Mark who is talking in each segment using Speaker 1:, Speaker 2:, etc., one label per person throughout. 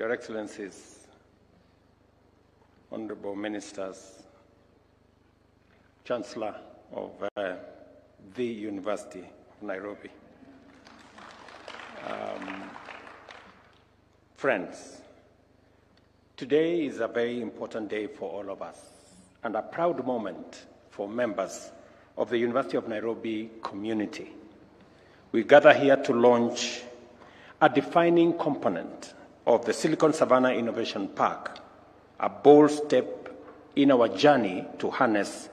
Speaker 1: Your Excellencies, Honorable Ministers, Chancellor of the University of Nairobi, friends, today is a very important day for all of us and a proud moment for members of the University of Nairobi community. We gather here to launch a defining component of the Silicon Savannah Innovation Park, a bold step in our journey to harness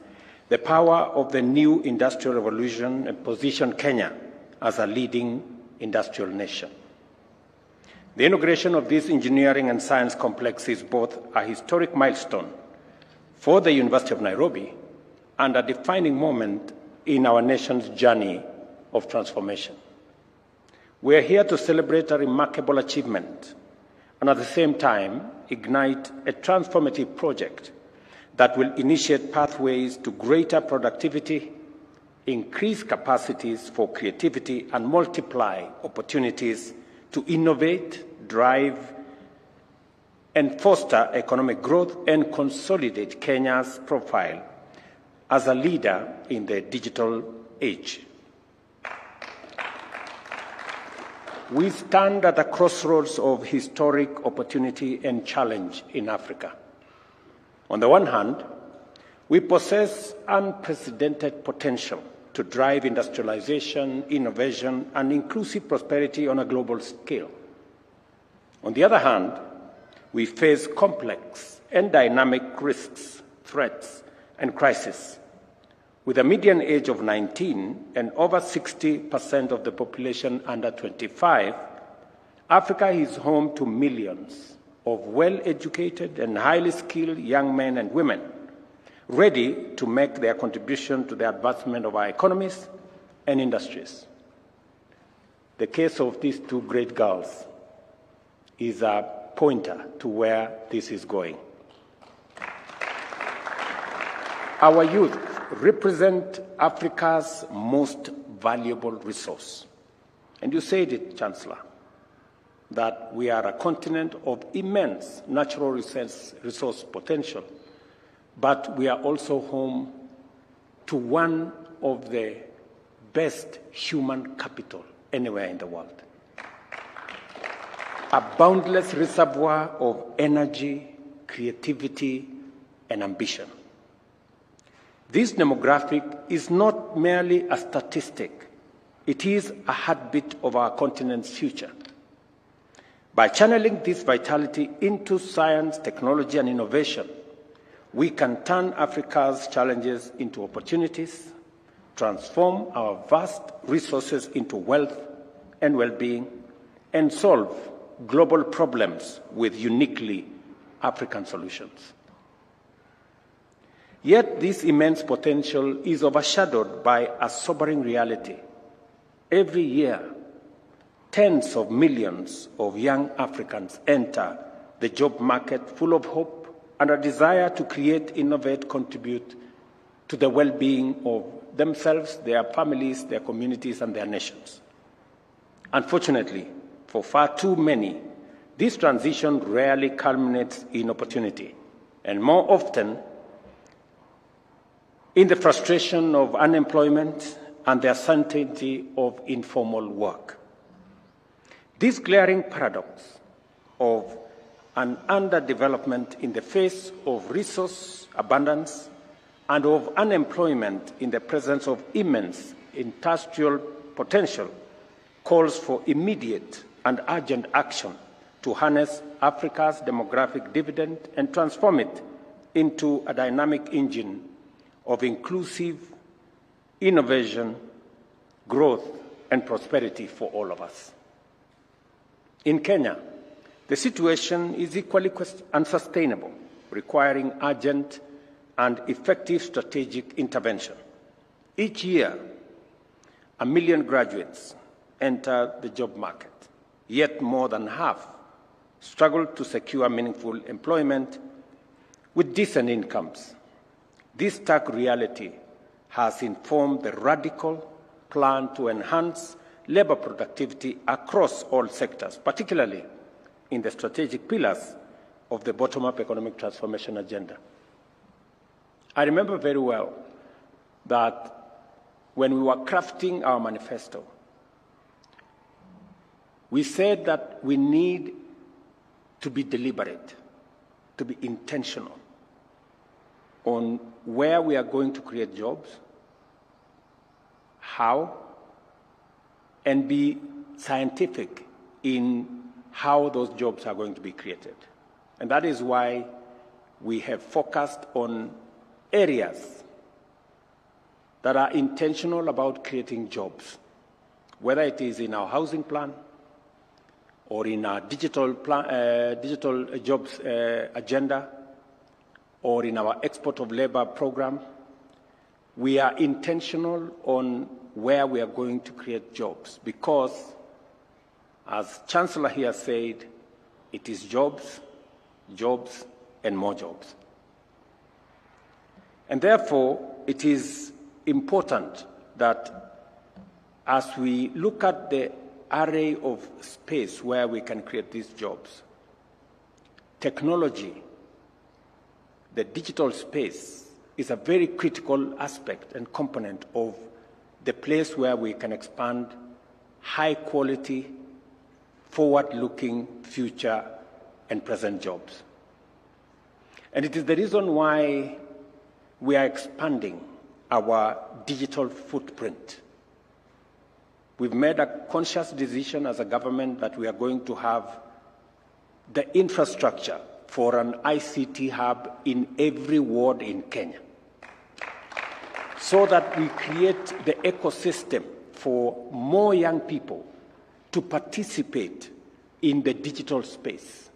Speaker 1: the power of the new industrial revolution and position Kenya as a leading industrial nation. The inauguration of this engineering and science complex is both a historic milestone for the University of Nairobi and a defining moment in our nation's journey of transformation. We are here to celebrate a remarkable achievement and at the same time ignite a transformative project that will initiate pathways to greater productivity, increase capacities for creativity, and multiply opportunities to innovate, drive, and foster economic growth and consolidate Kenya's profile as a leader in the digital age. We stand at a crossroads of historic opportunity and challenge in Africa. On the one hand, we possess unprecedented potential to drive industrialization, innovation, and inclusive prosperity on a global scale. On the other hand, we face complex and dynamic risks, threats, and crises. With a median age of 19 and over 60% of the population under 25, Africa is home to millions of well-educated and highly skilled young men and women ready to make their contribution to the advancement of our economies and industries. The case of these two great girls is a pointer to where this is going. Our youth represent Africa's most valuable resource. And you said it, Chancellor, that we are a continent of immense natural resource potential, but we are also home to one of the best human capital anywhere in the world. A boundless reservoir of energy, creativity, and ambition. This demographic is not merely a statistic. It is a heartbeat of our continent's future. By channeling this vitality into science, technology, and innovation, we can turn Africa's challenges into opportunities, transform our vast resources into wealth and well-being, and solve global problems with uniquely African solutions. Yet this immense potential is overshadowed by a sobering reality. Every year, tens of millions of young Africans enter the job market full of hope and a desire to create, innovate, contribute to the well-being of themselves, their families, their communities, and their nations. Unfortunately, for far too many, this transition rarely culminates in opportunity, and more often in the frustration of unemployment and the uncertainty of informal work. This glaring paradox of an underdevelopment in the face of resource abundance and of unemployment in the presence of immense industrial potential calls for immediate and urgent action to harness Africa's demographic dividend and transform it into a dynamic engine of inclusive innovation, growth, and prosperity for all of us. In Kenya, the situation is equally unsustainable, requiring urgent and effective strategic intervention. Each year, 1 million graduates enter the job market, yet more than half struggle to secure meaningful employment with decent incomes. This stark reality has informed the radical plan to enhance labor productivity across all sectors, particularly in the strategic pillars of the bottom-up economic transformation agenda. I remember very well that when we were crafting our manifesto, we said that we need to be deliberate, to be intentional on where we are going to create jobs, how, and be scientific in how those jobs are going to be created. And that is why we have focused on areas that are intentional about creating jobs, whether it is in our housing plan or in our digital jobs agenda or in our export of labor program. We are intentional on where we are going to create jobs because, as Chancellor here said, it is jobs, jobs, and more jobs. And therefore, it is important that as we look at the array of space where we can create these jobs, technology, the digital space is a very critical aspect and component of the place where we can expand high-quality, forward-looking future and present jobs. And it is the reason why we are expanding our digital footprint. We've made a conscious decision as a government that we are going to have the infrastructure for an ICT hub in every ward in Kenya, so that we create the ecosystem for more young people to participate in the digital space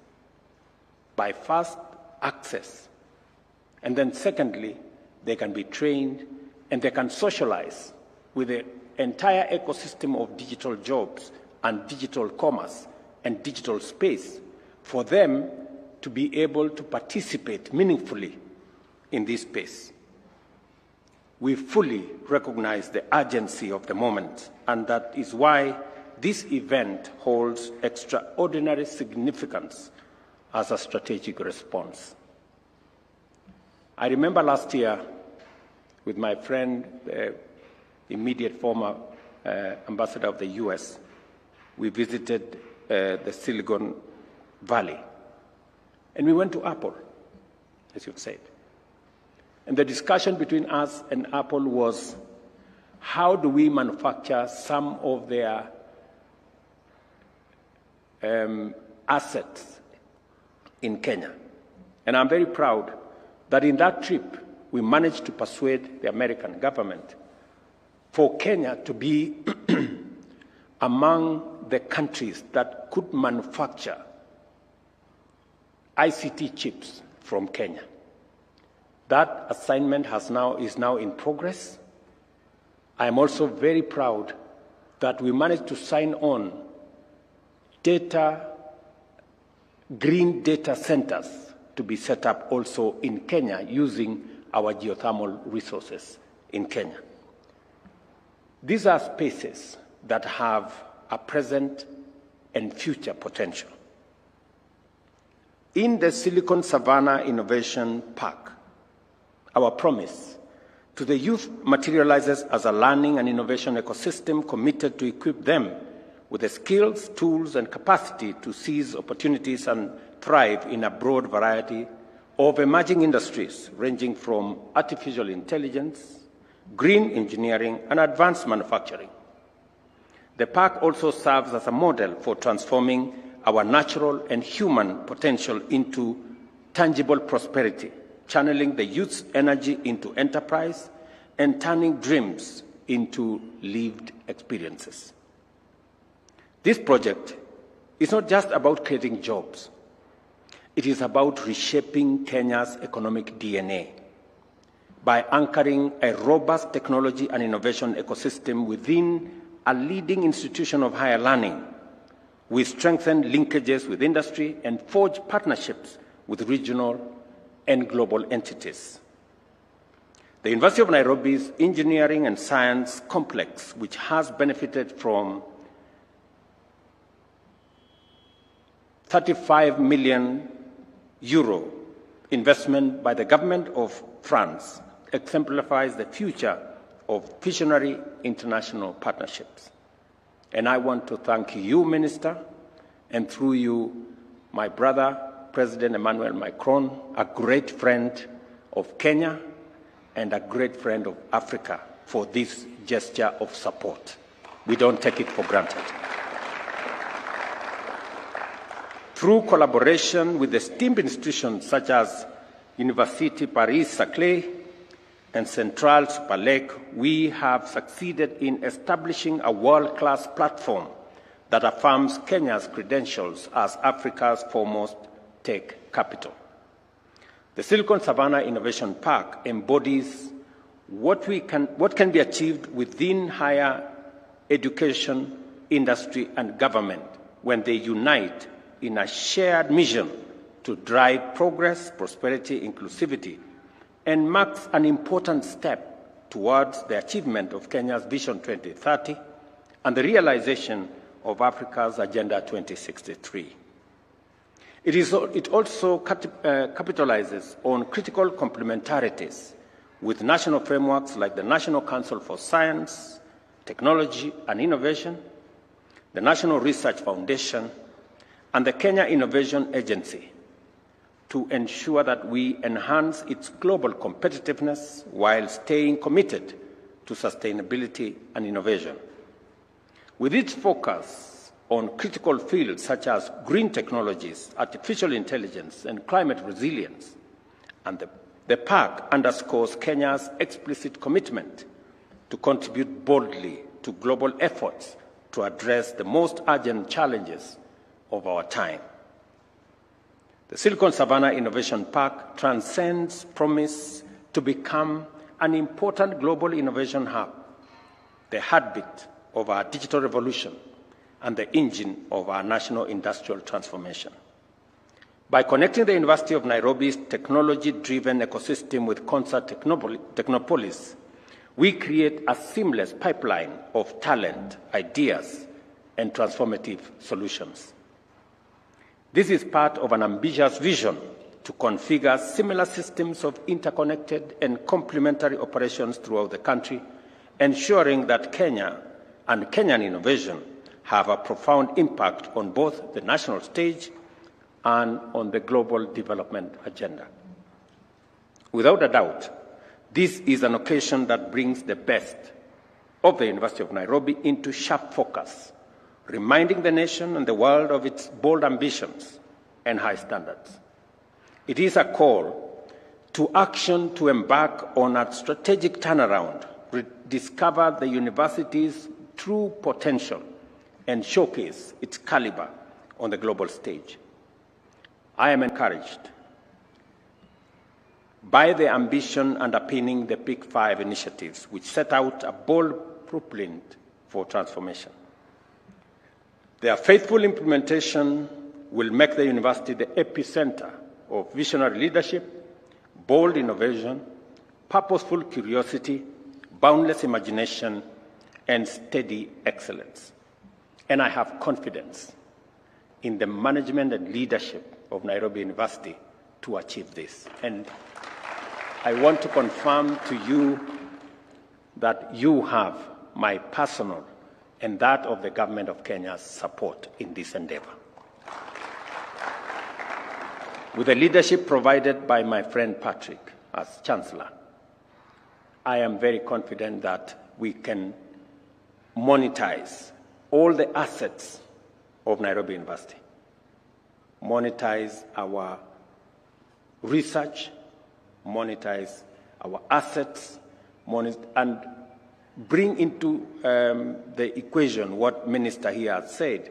Speaker 1: by fast access. And then secondly, they can be trained and they can socialize with the entire ecosystem of digital jobs and digital commerce and digital space for them to be able to participate meaningfully in this space. We fully recognize the urgency of the moment, and that is why this event holds extraordinary significance as a strategic response. I remember last year with my friend, the immediate former ambassador of the US, we visited the Silicon Valley. And we went to Apple, as you've said. And the discussion between us and Apple was, how do we manufacture some of their assets in Kenya? And I'm very proud that in that trip, we managed to persuade the American government for Kenya to be among the countries that could manufacture ICT chips from Kenya. That assignment is now in progress. I am also very proud that we managed to sign on green data centers to be set up also in Kenya using our geothermal resources in Kenya. These are spaces that have a present and future potential. In the Silicon Savannah Innovation Park, our promise to the youth materializes as a learning and innovation ecosystem committed to equip them with the skills, tools, and capacity to seize opportunities and thrive in a broad variety of emerging industries ranging from artificial intelligence, green engineering, and advanced manufacturing. The park also serves as a model for transforming our natural and human potential into tangible prosperity, channeling the youth's energy into enterprise and turning dreams into lived experiences. This project is not just about creating jobs. It is about reshaping Kenya's economic DNA by anchoring a robust technology and innovation ecosystem within a leading institution of higher learning. We strengthen linkages with industry and forge partnerships with regional and global entities. The University of Nairobi's engineering and science complex, which has benefited from €35 million investment by the government of France exemplifies the future of visionary international partnerships. And I want to thank you, Minister, and through you, my brother, President Emmanuel Macron, a great friend of Kenya and a great friend of Africa, for this gesture of support. We don't take it for granted. Through collaboration with esteemed institutions such as Université Paris-Saclay and Central Super Lake, we have succeeded in establishing a world-class platform that affirms Kenya's credentials as Africa's foremost tech capital. The Silicon Savannah Innovation Park embodies what can be achieved within higher education, industry, and government when they unite in a shared mission to drive progress, prosperity, inclusivity, and marks an important step towards the achievement of Kenya's Vision 2030 and the realization of Africa's Agenda 2063. It also capitalizes on critical complementarities with national frameworks like the National Council for Science, Technology and Innovation, the National Research Foundation, and the Kenya Innovation Agency to ensure that we enhance its global competitiveness while staying committed to sustainability and innovation. With its focus on critical fields such as green technologies, artificial intelligence, and climate resilience, and the park underscores Kenya's explicit commitment to contribute boldly to global efforts to address the most urgent challenges of our time. The Silicon Savannah Innovation Park transcends promise to become an important global innovation hub, the heartbeat of our digital revolution, and the engine of our national industrial transformation. By connecting the University of Nairobi's technology-driven ecosystem with Concert Technopolis, we create a seamless pipeline of talent, ideas, and transformative solutions. This is part of an ambitious vision to configure similar systems of interconnected and complementary operations throughout the country, ensuring that Kenya and Kenyan innovation have a profound impact on both the national stage and on the global development agenda. Without a doubt, this is an occasion that brings the best of the University of Nairobi into sharp focus, reminding the nation and the world of its bold ambitions and high standards. It is a call to action to embark on a strategic turnaround, rediscover the university's true potential, and showcase its caliber on the global stage. I am encouraged by the ambition underpinning the Big Five initiatives, which set out a bold blueprint for transformation. Their faithful implementation will make the university the epicenter of visionary leadership, bold innovation, purposeful curiosity, boundless imagination, and steady excellence. And I have confidence in the management and leadership of Nairobi University to achieve this. And I want to confirm to you that you have my personal and that of the Government of Kenya's support in this endeavor. With the leadership provided by my friend Patrick as Chancellor, I am very confident that we can monetize all the assets of Nairobi University, monetize our research, monetize our assets, and bring into the equation what Minister here has said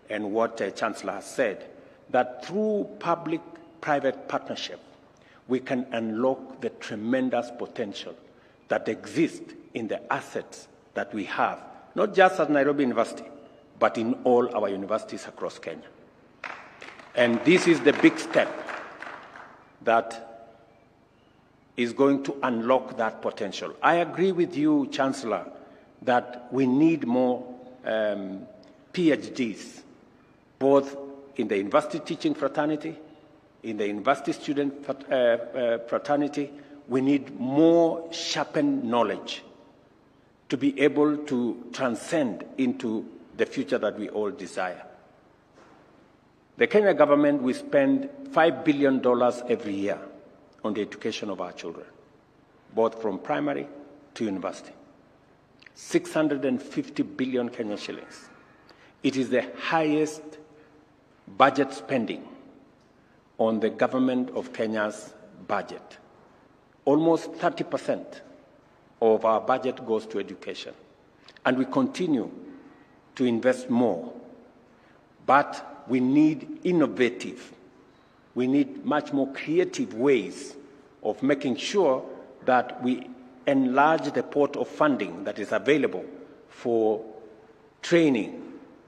Speaker 1: and what Chancellor has said, that through public-private partnership, we can unlock the tremendous potential that exists in the assets that we have, not just at Nairobi University, but in all our universities across Kenya. And this is the big step that is going to unlock that potential. I agree with you, Chancellor, that we need more PhDs, both in the university teaching fraternity, in the university student fraternity. We need more sharpened knowledge to be able to transcend into the future that we all desire. The Kenya government will spend $5 billion every year on the education of our children, both from primary to university. 650 billion Kenyan shillings. It is the highest budget spending on the government of Kenya's budget. Almost 30% of our budget goes to education. And we continue to invest more. But we need innovative, we need much more creative ways of making sure that we enlarge the pot of funding that is available for training,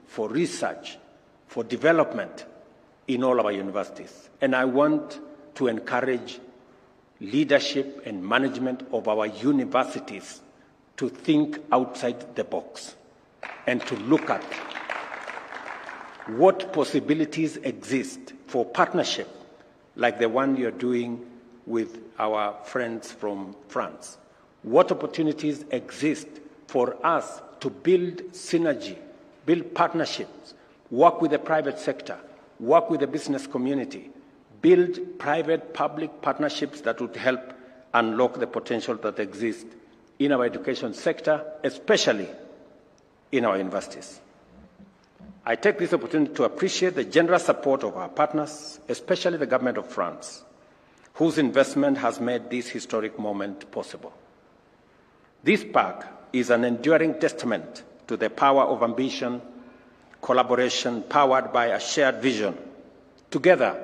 Speaker 1: for research, for development in all our universities. And I want to encourage leadership and management of our universities to think outside the box and to look at what possibilities exist for partnership like the one you're doing with our friends from France. What opportunities exist for us to build synergy, build partnerships, work with the private sector, work with the business community, build private-public partnerships that would help unlock the potential that exists in our education sector, especially in our universities. I take this opportunity to appreciate the generous support of our partners, especially the government of France, whose investment has made this historic moment possible. This park is an enduring testament to the power of ambition, collaboration powered by a shared vision. Together,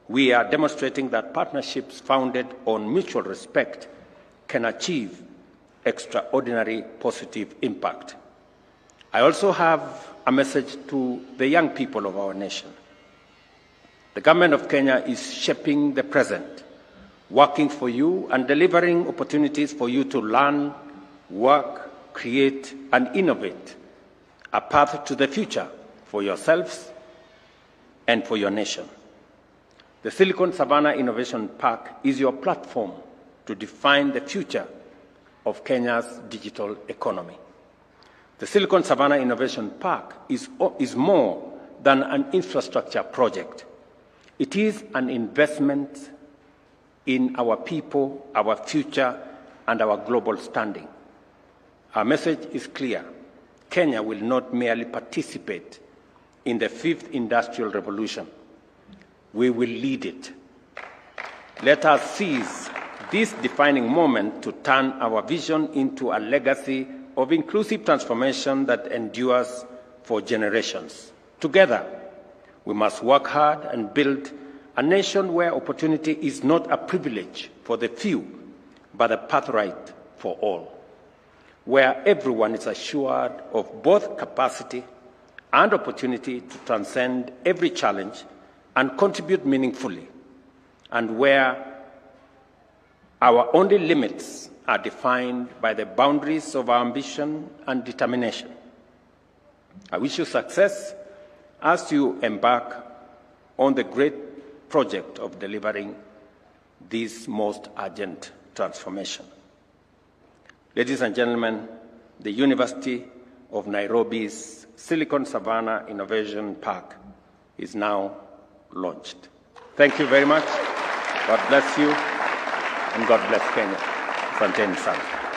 Speaker 1: we are demonstrating that partnerships founded on mutual respect can achieve extraordinary positive impact. I also have a message to the young people of our nation. The government of Kenya is shaping the present, working for you and delivering opportunities for you to learn, work, create, and innovate a path to the future for yourselves and for your nation. The Silicon Savannah Innovation Park is your platform to define the future of Kenya's digital economy. The Silicon Savannah Innovation Park is more than an infrastructure project. It is an investment in our people, our future, and our global standing. Our message is clear. Kenya will not merely participate in the fifth industrial revolution. We will lead it. Let us seize this defining moment to turn our vision into a legacy of inclusive transformation that endures for generations. Together, we must work hard and build a nation where opportunity is not a privilege for the few, but a birthright for all, where everyone is assured of both capacity and opportunity to transcend every challenge and contribute meaningfully, and where our only limits are defined by the boundaries of our ambition and determination. I wish you success as you embark on the great project of delivering this most urgent transformation. Ladies and gentlemen, the University of Nairobi's Silicon Savannah Innovation Park is now launched. Thank you very much. God bless you, and God bless Kenya. Asanteni sana.